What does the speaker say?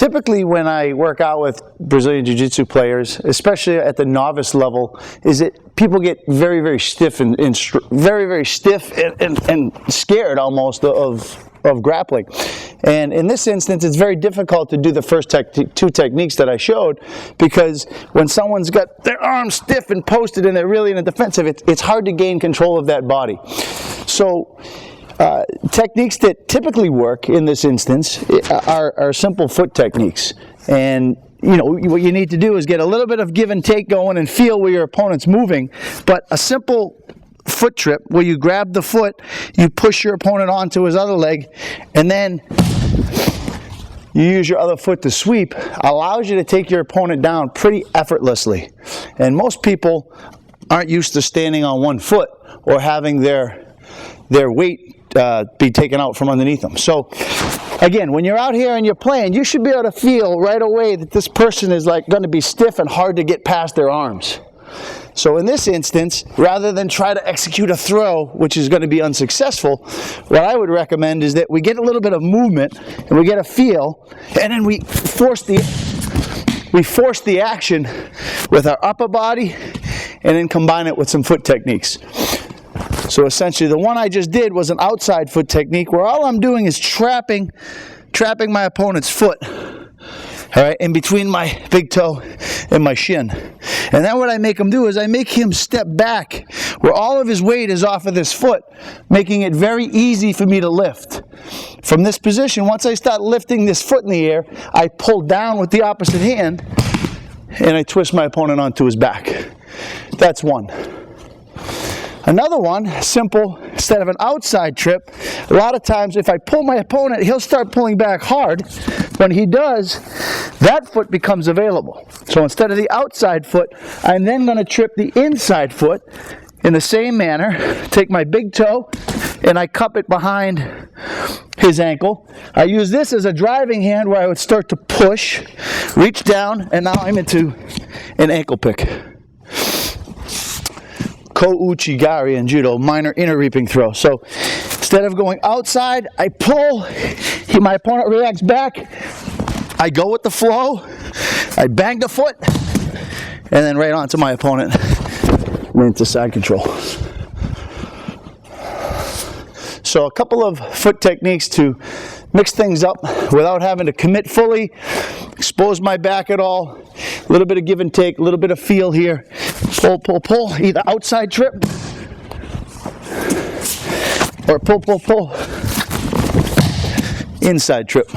typically when I work out with Brazilian Jiu-Jitsu players, especially at the novice level, is that people get very, very stiff and very stiff and scared almost of grappling. And in this instance, it's very difficult to do the first two techniques that I showed, because when someone's got their arms stiff and posted and they're really in a defensive, it's hard to gain control of that body. So techniques that typically work in this instance are simple foot techniques. And what you need to do is get a little bit of give and take going and feel where your opponent's moving. But a simple foot trip where you grab the foot, you push your opponent onto his other leg, and then you use your other foot to sweep, allows you to take your opponent down pretty effortlessly. And most people aren't used to standing on one foot or having their weight be taken out from underneath them. So again, when you're out here and you're playing, you should be able to feel right away that this person is like going to be stiff and hard to get past their arms. So in this instance, rather than try to execute a throw, which is going to be unsuccessful, what I would recommend is that we get a little bit of movement and we get a feel, and then we force the action with our upper body, and then combine it with some foot techniques. So essentially, the one I just did was an outside foot technique where all I'm doing is trapping my opponent's foot, all right, in between my big toe and my shin. And then what I make him do is I make him step back where all of his weight is off of this foot, making it very easy for me to lift. From this position, once I start lifting this foot in the air, I pull down with the opposite hand and I twist my opponent onto his back. That's one. Another one, simple, instead of an outside trip, a lot of times if I pull my opponent, he'll start pulling back hard. When he does, that foot becomes available. So instead of the outside foot, I'm then going to trip the inside foot in the same manner, take my big toe, and I cup it behind his ankle. I use this as a driving hand where I would start to push, reach down, and now I'm into an ankle pick. Ko-uchi-gari in judo, minor inner reaping throw. So instead of going outside, I pull, my opponent reacts back, I go with the flow, I bang the foot, and then right onto my opponent and into side control. So a couple of foot techniques to mix things up without having to commit fully, expose my back at all, a little bit of give and take, a little bit of feel here. Pull, pull, pull, either outside trip or pull, pull, pull, inside trip.